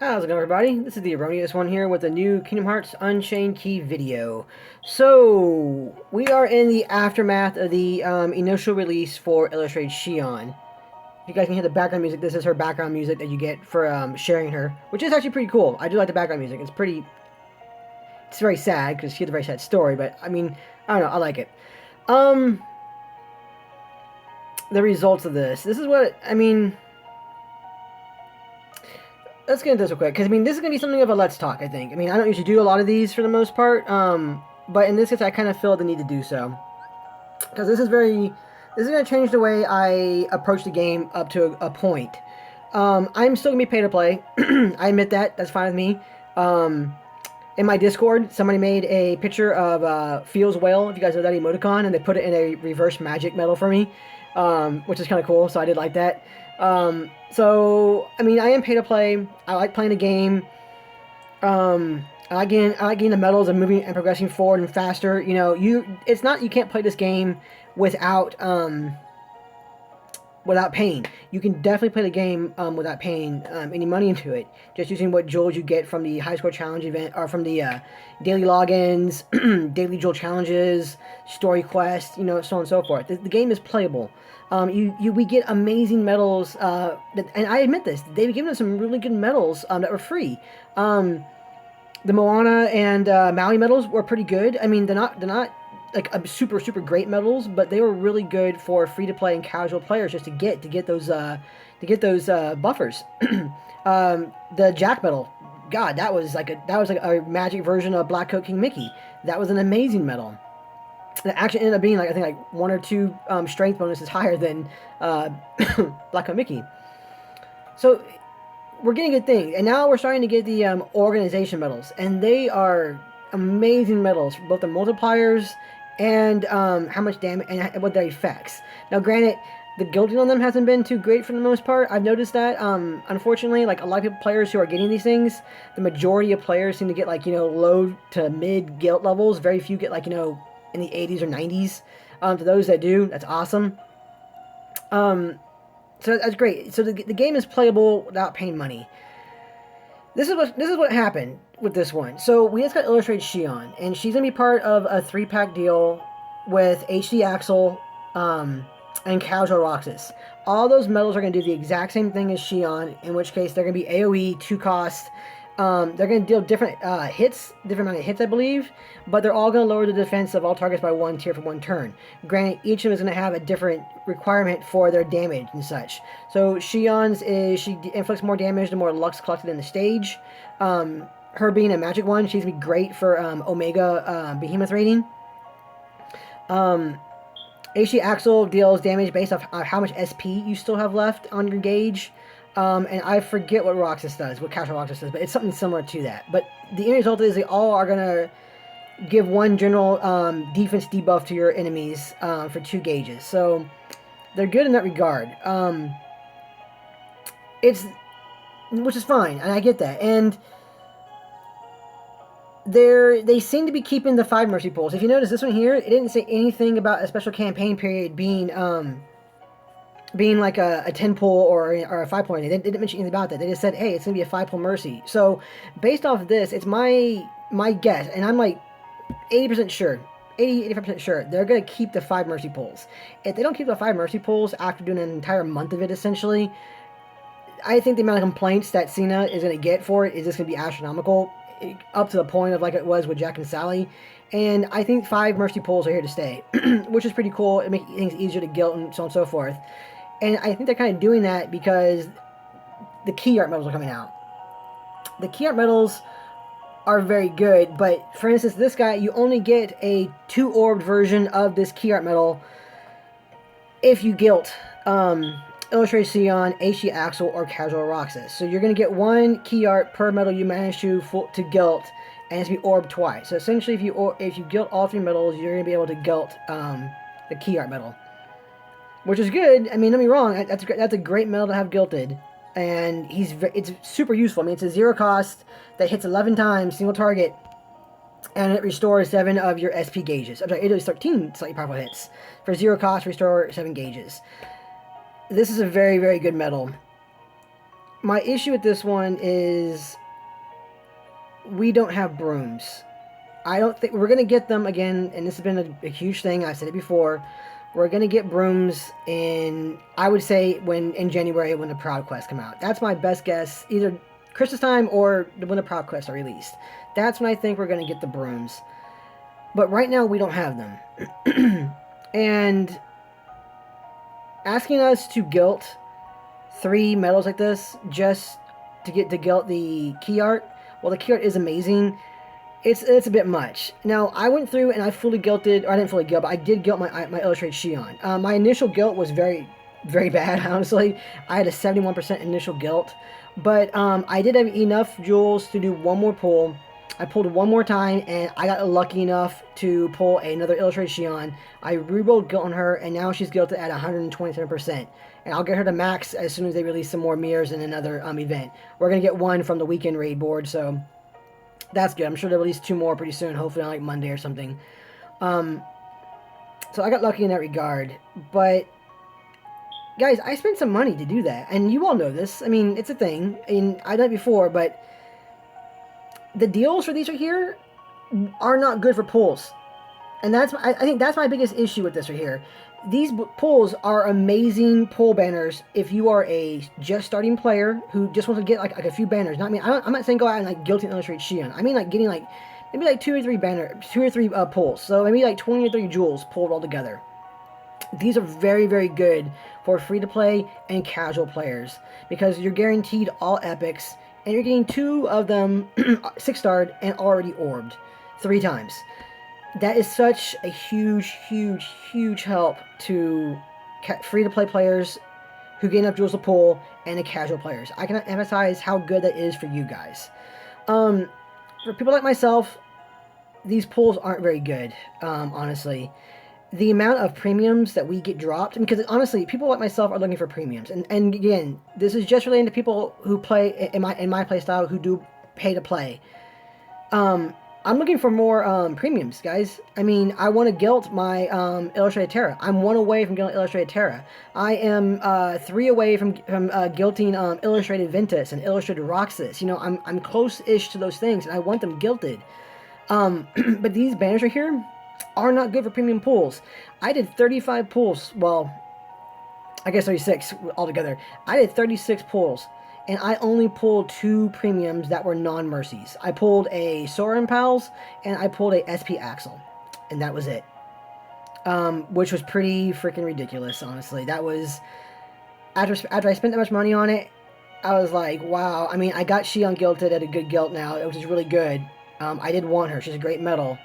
How's it going, everybody? This is the Erroneous One here with a new Kingdom Hearts Unchained Key video. So, we are in the aftermath of the initial release for Illustrated Xion. If you guys can hear the background music, this is her background music that you get for sharing her, which is actually pretty cool. I do like the background music. It's very sad, because she has a very sad story, but, I mean, I don't know, I like it. The results of this is what, I mean... Let's get into this real quick, because, I mean, this is going to be something of a let's talk, I think. I mean, I don't usually do a lot of these for the most part, but in this case, I kind of feel the need to do so. Because this is going to change the way I approach the game up to a point. I'm still going to be pay to play. I admit that. That's fine with me. In my Discord, somebody made a picture of Feels Whale, if you guys know that emoticon, and they put it in a reverse magic medal for me, which is kind of cool, so I did like that. So, I mean, I am pay to play. I like playing the game. I like getting the medals and moving and progressing forward and faster. You know, you can't play this game without paying. You can definitely play the game without paying any money into it. Just using what jewels you get from the high score challenge event, or from the daily logins, daily jewel challenges, story quests, you know, so on and so forth. The game is playable. We get amazing medals, and I admit this, they've given us some really good medals that were free. The Moana and Maui medals were pretty good. I mean, they're not like super great medals, but they were really good for free to play and casual players just to get those buffers. The Jack medal, God, that was like a magic version of Black Coat King Mickey. That was an amazing medal. It actually ended up being like, I think, like 1 or 2 strength bonuses higher than Black Coat Mickey. So we're getting good things, and now we're starting to get the organization medals, and they are amazing medals, both the multipliers and how much damage and what their effects. Now, granted, the guilting on them hasn't been too great for the most part. I've noticed that. Unfortunately, like a lot of players who are getting these things, the majority of players seem to get like, you know, low to mid guilt levels. Very few get like, you know, in the 80s or 90s. To those that do, that's awesome. So that's great. So the game is playable without paying money. This is what happened with this one. So we just got Illustrated Xion, and she's gonna be part of a 3-pack deal with HD Axel and Casual Roxas. All those medals are gonna do the exact same thing as Xion, in which case they're gonna be AOE 2 cost. They're going to deal different different amount of hits, I believe, but they're all going to lower the defense of all targets by 1 tier for 1 turn. Granted, each of them is going to have a different requirement for their damage and such. So Xion's she inflicts more damage the more Lux collected in the stage. Her being a magic one, she's going to be great for Omega Behemoth rating. HD Axel deals damage based off how much SP you still have left on your gauge. And I forget what Roxas does, what Casual Roxas does, but it's something similar to that. But the end result is they all are going to give 1 general defense debuff to your enemies for 2 gauges. So they're good in that regard. Which is fine, and I get that. And they seem to be keeping the 5 mercy pools. If you notice this one here, it didn't say anything about a special campaign period being like a 10 pull or a 5 pull. They didn't mention anything about that. They just said, hey, it's going to be a 5 pull mercy. So based off of this, it's my guess, and I'm like 80% sure, 85% sure, they're going to keep the 5 mercy pulls. If they don't keep the 5 mercy pulls after doing an entire month of it, essentially, I think the amount of complaints that Cena is going to get for it is just going to be astronomical, up to the point of like it was with Jack and Sally. And I think 5 mercy pulls are here to stay, which is pretty cool. It makes things easier to guilt and so on and so forth. And I think they're kind of doing that because the key art medals are coming out. The key art medals are very good, but for instance, this guy, you only get a 2-orbed version of this key art medal if you guilt Illustrated Xion, HD Axel, or Casual Roxas. So you're going to get 1 key art per medal you manage to guilt, and it's going to be orbed twice. So essentially, if you guilt all 3 medals, you're going to be able to guilt the key art medal, which is good. I mean, don't be wrong, that's a great medal to have guilted, and it's super useful. I mean, it's a 0 cost that hits 11 times, single target, and it restores 7 of your SP gauges. I'm sorry, it does 13 slightly powerful hits. For 0 cost, restore 7 gauges. This is a very, very good medal. my issue with this one is we don't have brooms. I don't think we're gonna get them again, and this has been a huge thing. I said it before. We're gonna get brooms in, I would say, in January when the Proud Quests come out. That's my best guess, either Christmas time or when the Proud Quests are released. That's when I think we're gonna get the brooms. But right now we don't have them, and asking us to gilt 3 medals like this just to get to gilt the key art. Well, the key art is amazing. It's a bit much. Now, I went through and I fully gilted, or I didn't fully gilt, but I did gilt my illustrated Xion. My initial gilt was very, very bad, honestly. I had a 71% initial gilt, but I did have enough jewels to do one more pull. I pulled one more time, and I got lucky enough to pull another illustrated Xion. I re-rolled gilt on her, and now she's gilted at 127%. And I'll get her to max as soon as they release some more mirrors in another event. We're going to get one from the weekend raid board, so that's good. I'm sure they'll release 2 more pretty soon, hopefully on like Monday or something. So I got lucky in that regard. But, guys, I spent some money to do that. And you all know this. I mean, it's a thing. And I've done it before, but the deals for these right here are not good for pulls. And I think that's my biggest issue with this right here. These pulls are amazing pull banners if you are a just starting player who just wants to get like a few banners. Not, I'm not saying go out and like guilty and illustrate Xion. I mean like getting like maybe like 2 or 3 pulls. So maybe like 20 or 30 jewels pulled all together. These are very, very good for free to play and casual players because you're guaranteed all epics and you're getting 2 of them 6-starred and already orbed 3 times. That is such a huge, huge, huge help to free-to-play players who get enough jewels to pull and the casual players. I cannot emphasize how good that is for you guys. For people like myself, these pulls aren't very good, honestly. The amount of premiums that we get dropped, because honestly, people like myself are looking for premiums. And again, this is just relating to people who play in my play style who do pay to play. I'm looking for more premiums, guys. I mean, I want to gilt my Illustrated Terra. I'm 1 away from gilting Illustrated Terra. I am 3 away from gilting Illustrated Ventus and Illustrated Roxas. You know, I'm close-ish to those things, and I want them gilted. But these banners right here are not good for premium pulls. I did 35 pulls. Well, I guess 36 altogether. I did 36 pulls. And I only pulled 2 premiums that were non-mercies. I pulled a Soren Pals, and I pulled a SP Axel. And that was it. Which was pretty freaking ridiculous, honestly. That was, after I spent that much money on it, I was like, wow. I mean, I got Xion gilted at a good gilt now, which is really good. I did want her. She's a great medal.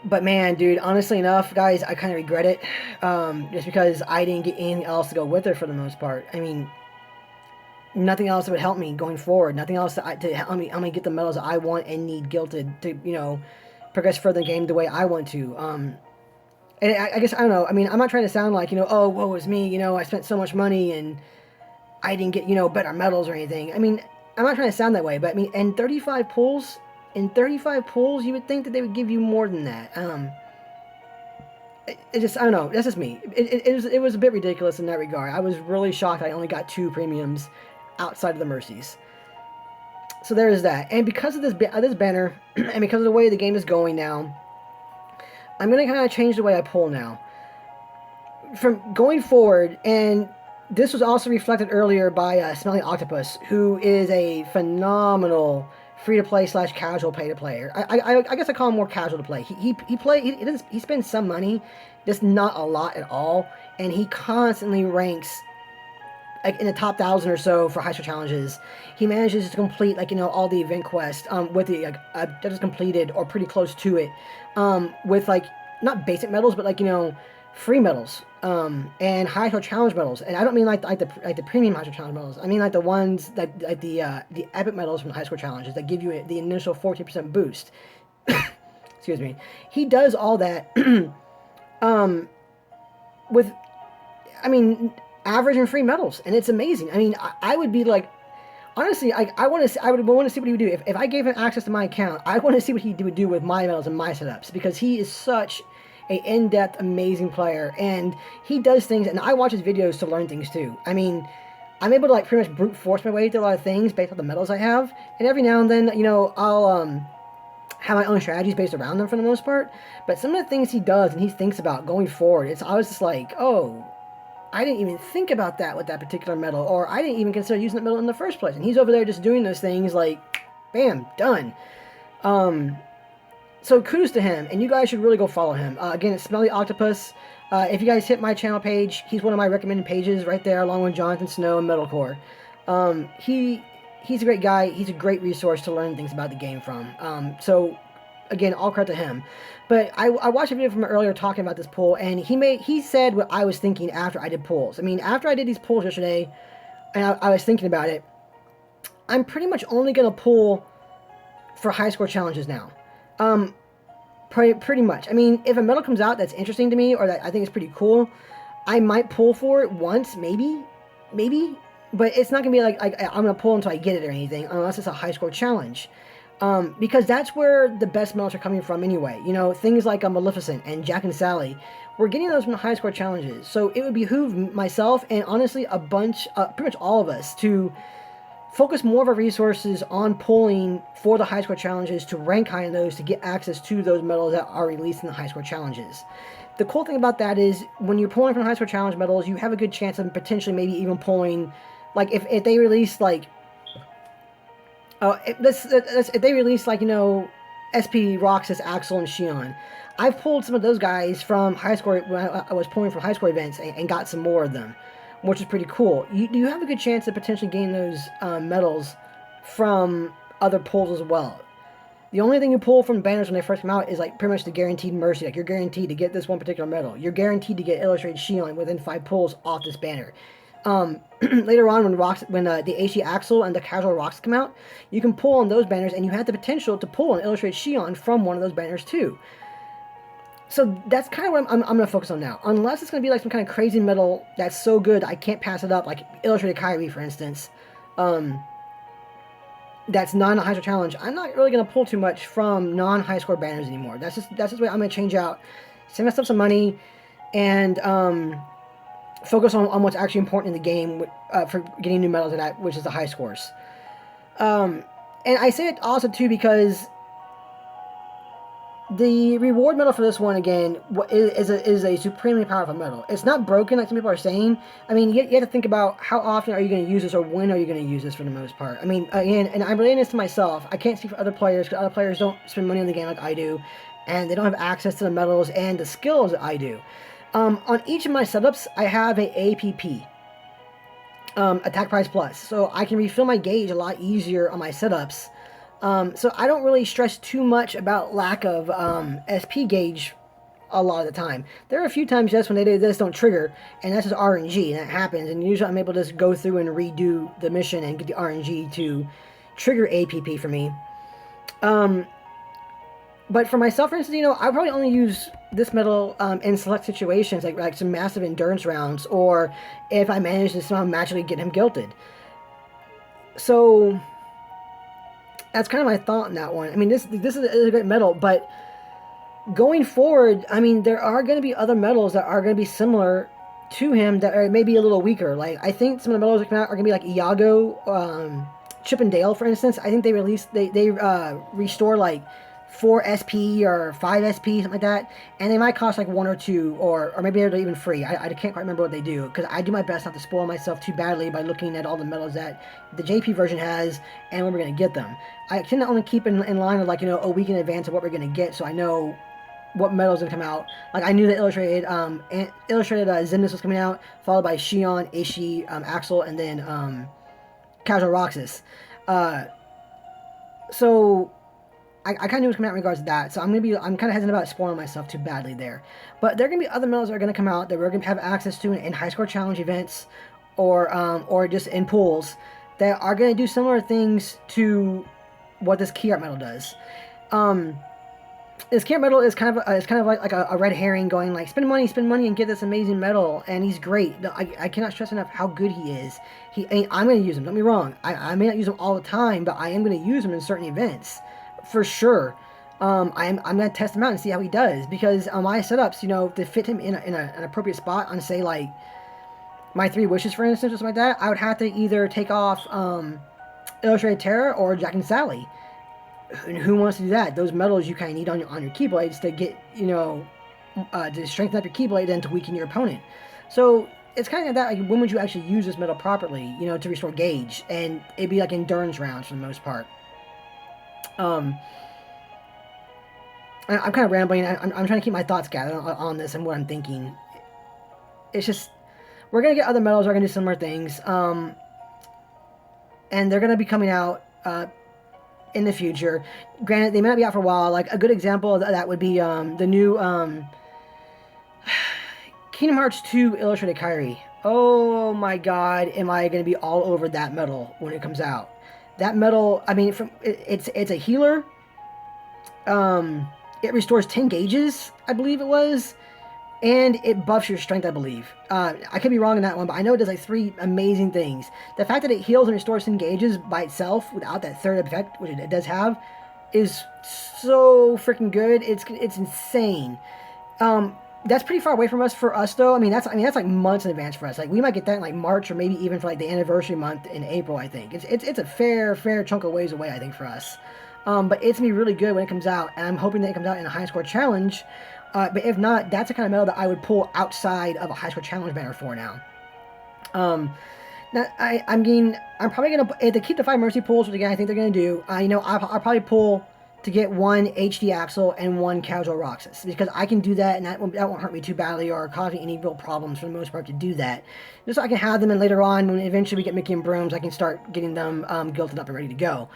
But man, dude, honestly enough, guys, I kind of regret it. Just because I didn't get anything else to go with her for the most part. I mean, nothing else that would help me going forward. Nothing else to help me get the medals that I want and need gilted to, you know, progress further in the game the way I want to. And I guess, I don't know. I mean, I'm not trying to sound like, you know, oh, woe is me. You know, I spent so much money and I didn't get, you know, better medals or anything. I mean, I'm not trying to sound that way. But, I mean, in 35 pulls, you would think that they would give you more than that. It just, I don't know. That's just me. It was a bit ridiculous in that regard. I was really shocked I only got 2 premiums outside of the mercies. So there is that. And because of this banner, and because of the way the game is going now, I'm going to kind of change the way I pull now. From going forward, and this was also reflected earlier by Smelly Octopus, who is a phenomenal free-to-play / casual pay-to-player. I guess I call him more casual to play. He spends some money, just not a lot at all, and he constantly ranks like in the top 1,000 or so for high score challenges. He manages to complete, like, you know, all the event quests with the that is completed or pretty close to it, with like not basic medals, but like, you know, free medals and high score challenge medals. And I don't mean like the premium high score challenge medals. I mean like the ones that like the epic medals from the high score challenges that give you the initial 14% boost. Excuse me. He does all that with, I mean, average and free medals, and it's amazing. I mean, I would be like, honestly, I would want to see what he would do if I gave him access to my account. I want to see what he would do with my medals and my setups, because he is such a in-depth, amazing player, and he does things, and I watch his videos to learn things too. I mean, I'm able to like pretty much brute force my way through a lot of things based on the medals I have, and every now and then, you know, I'll have my own strategies based around them for the most part. But some of the things he does and he thinks about going forward, I was just like, oh, I didn't even think about that with that particular medal, or I didn't even consider using that medal in the first place. And he's over there just doing those things like, bam, done. So kudos to him, and you guys should really go follow him. Again, it's Smelly Octopus. If you guys hit my channel page, he's one of my recommended pages right there, along with Jonathan Snow and Metalcore. He's a great guy. He's a great resource to learn things about the game from. So, again, all credit to him. But I watched a video from him earlier talking about this pull, and he said what I was thinking after I did pulls. I mean, after I did these pulls yesterday, and I was thinking about it, I'm pretty much only going to pull for high score challenges now. Pretty much. I mean, if a medal comes out that's interesting to me, or that I think is pretty cool, I might pull for it once, maybe. But it's not going to be like I'm going to pull until I get it or anything, unless it's a high score challenge. Because that's where the best medals are coming from anyway. You know, things like Maleficent and Jack and Sally, we're getting those from the high score challenges. So it would behoove myself and honestly pretty much all of us to focus more of our resources on pulling for the high score challenges to rank high in those to get access to those medals that are released in the high score challenges. The cool thing about that is when you're pulling from high score challenge medals, you have a good chance of potentially maybe even pulling, like if they release like, if they release like, you know, SP, Roxas, Axel, and Xion. I've pulled some of those guys from high score when I was pulling from high score events and got some more of them, which is pretty cool. You have a good chance of potentially getting those medals from other pulls as well. The only thing you pull from banners when they first come out is like pretty much the guaranteed mercy. Like you're guaranteed to get this one particular medal. You're guaranteed to get illustrated Xion within 5 pulls off this banner. Later on when the HD Axel and the Casual Rocks come out, you can pull on those banners and you have the potential to pull an illustrated Xion from one of those banners too. So that's kind of what I'm going to focus on now. Unless it's going to be like some kind of crazy medal that's so good I can't pass it up, like Illustrated Kyrie, for instance. That's non-high score challenge. I'm not really going to pull too much from non-high score banners anymore. That's just what I'm going to change out. Save myself some money and focus on what's actually important in the game for getting new medals at that, which is the high scores. And I say it also too because the reward medal for this one, again, is a supremely powerful medal. It's not broken like some people are saying. I mean, you have to think about how often are you going to use this or when are you going to use this for the most part. I mean, again, and I'm relating this to myself. I can't speak for other players because other players don't spend money on the game like I do. And they don't have access to the medals and the skills that I do. On each of my setups, I have a APP. Attack Price Plus. So I can refill my gauge a lot easier on my setups. So I don't really stress too much about lack of SP gauge a lot of the time. There are a few times just when they do this don't trigger, and that's just RNG, and that happens, and usually I'm able to just go through and redo the mission and get the RNG to trigger APP for me. But for myself, for instance, you know, I probably only use this medal in select situations, like some massive endurance rounds, or if I manage to somehow magically get him guilted. So that's kind of my thought on that one. I mean, this is a great medal, but going forward, I mean, there are going to be other medals that are going to be similar to him that are maybe a little weaker. Like, I think some of the medals that come out are going to be like Iago, Chip and Dale, for instance. I think they restore like 4 SP or 5 SP, something like that, and they might cost like 1 or 2, or maybe they're even free. I can't quite remember what they do, because I do my best not to spoil myself too badly by looking at all the medals that the JP version has and when we're going to get them. I tend to only keep in line with, like, you know, a week in advance of what we're going to get, so I know what medals are going to come out. Like, I knew that illustrated Xemnas was coming out, followed by Xion, Aishi, Axel, and then Casual Roxas. So I kind of knew what was coming out in regards to that, so I'm kind of hesitant about spoiling myself too badly there. But there are going to be other medals that are going to come out that we're going to have access to in high score challenge events, or just in pools, that are going to do similar things to what this key art medal does. This key art medal is kind of like a red herring, going like spend money, and get this amazing medal, and he's great. I cannot stress enough how good he is. I'm going to use him. Don't be wrong. I may not use him all the time, but I am going to use him in certain events. For sure. I'm going to test him out and see how he does, because on my setups, you know, to fit him in an appropriate spot on, say, like, my 3 wishes, for instance, or something like that, I would have to either take off Illustrated Terror or Jack and Sally. And who wants to do that? Those medals you kind of need on your Keyblades to get, to strengthen up your Keyblade and to weaken your opponent. So it's kind of that, like, when would you actually use this medal properly, to restore gauge? And it'd be like endurance rounds for the most part. I'm kind of rambling. I'm trying to keep my thoughts gathered on this and what I'm thinking. It's just, we're going to get other medals that are going to do similar things. And they're going to be coming out in the future. Granted, they may not be out for a while. Like, a good example of that would be the new Kingdom Hearts 2 Illustrated Kairi. Oh my god, am I going to be all over that medal when it comes out. That medal, I mean, it's a healer. It restores 10 gauges, I believe it was. And it buffs your strength, I believe. I could be wrong on that one, but I know it does like 3 amazing things. The fact that it heals and restores 10 gauges by itself without that third effect, which it does have, is so freaking good. It's insane. That's pretty far away from us for us though. I mean that's like months in advance for us. Like, we might get that in like March, or maybe even for like the anniversary month in April. I think it's a fair chunk of ways away, I think, for us. But it's gonna be really good when it comes out, and I'm hoping that it comes out in a high score challenge. But if not, that's the kind of medal that I would pull outside of a high score challenge banner for now. Now I'm probably gonna, if they keep the 5 mercy pulls, which again I think they're gonna do. I'll probably pull to get 1 HD Axel and 1 Casual Roxas, because I can do that, and that won't hurt me too badly or cause me any real problems for the most part to do that. Just so I can have them, and later on, when eventually we get Mickey and Brooms, I can start getting them guilted up and ready to go.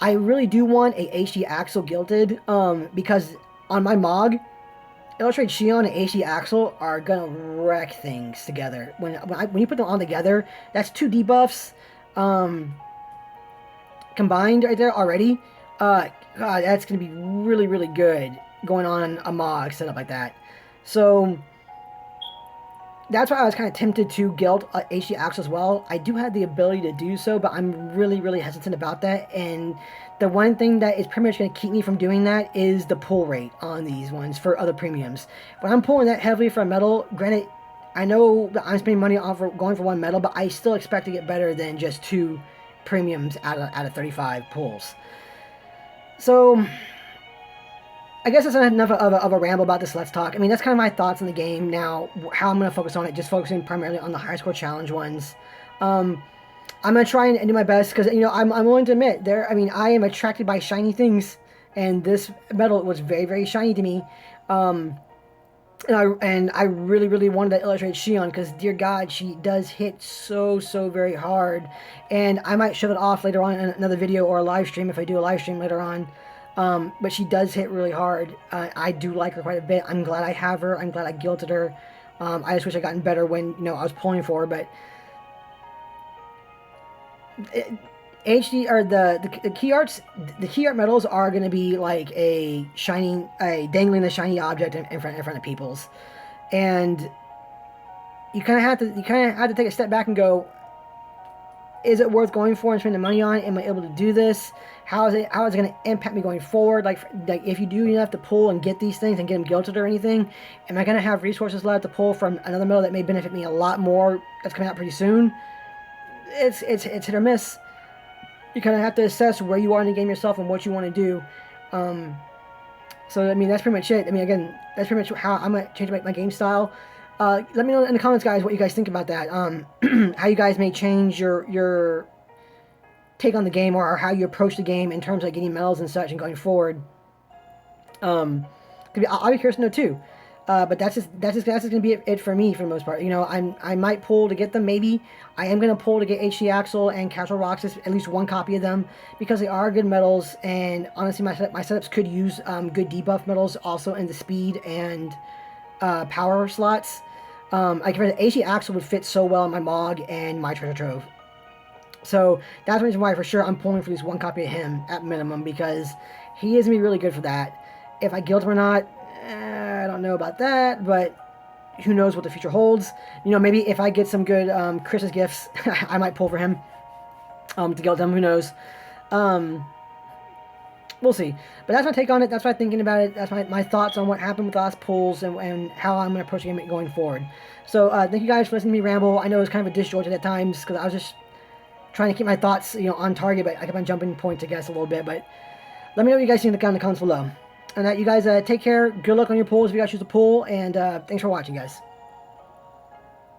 I really do want a HD Axel guilted, because on my Mog, Illustrated Xion and HD Axel are gonna wreck things together. When you put them on together, that's 2 debuffs combined right there already. God, that's going to be really, really good going on a Mog setup like that. So that's why I was kind of tempted to guild HD Axel as well. I do have the ability to do so, but I'm really, really hesitant about that. And the one thing that is pretty much going to keep me from doing that is the pull rate on these ones for other premiums. When I'm pulling that heavily for a medal, granted, I know that I'm spending money on going for 1 medal, but I still expect to get better than just 2 premiums out of 35 pulls. So, I guess that's not enough of a ramble about this Let's Talk. I mean, that's kind of my thoughts on the game now, how I'm going to focus on it, just focusing primarily on the high score challenge ones. I'm going to try and do my best, because, I'm willing to admit, I am attracted by shiny things, and this medal was very, very shiny to me. And I really, really wanted that Illustrated Xion, because, dear God, she does hit so very hard. And I might shove it off later on in another video or a live stream if I do a live stream later on. But she does hit really hard. I do like her quite a bit. I'm glad I have her. I'm glad I guilted her. I just wish I'd gotten better when, I was pulling for her. But HD, or the key arts, the key art medals are going to be like dangling the shiny object in front of people's, and you kind of have to take a step back and go, is it worth going for and spending money on? Am I able to do this? How is it going to impact me going forward? Like if you do enough to pull and get these things and get them guilted or anything, am I going to have resources left to pull from another medal that may benefit me a lot more that's coming out pretty soon? It's hit or miss. You kind of have to assess where you are in the game yourself and what you want to do. So, I mean, that's pretty much it. I mean, again, that's pretty much how I'm going to change my game style. Let me know in the comments, guys, what you guys think about that. How you guys may change your take on the game, or how you approach the game in terms of getting medals and such and going forward. I'll be curious to know too. But that's just going to be it for me for the most part. I might pull to get them, maybe. I am going to pull to get HD Axel and Casual Roxas, at least 1 copy of them, because they are good medals, and honestly my setups could use good debuff medals also in the speed and power slots. Like for the HD Axel would fit so well in my Mog and my treasure trove. So that's the reason why for sure I'm pulling for at least 1 copy of him at minimum, because he is going to be really good for that. If I guild him or not, I don't know about that, but who knows what the future holds. Maybe if I get some good Christmas gifts, I might pull for him to guild him. Who knows? we'll see. But that's my take on it. That's my thinking about it. That's my thoughts on what happened with the last pulls and how I'm going to approach the game going forward. So thank you guys for listening to me ramble. I know it was kind of a disjointed at times because I was just trying to keep my thoughts, on target, but I kept on jumping points, I guess, a little bit. But let me know what you guys think in the comments below. And that you guys take care. Good luck on your pulls if you guys choose a pull. And thanks for watching, guys.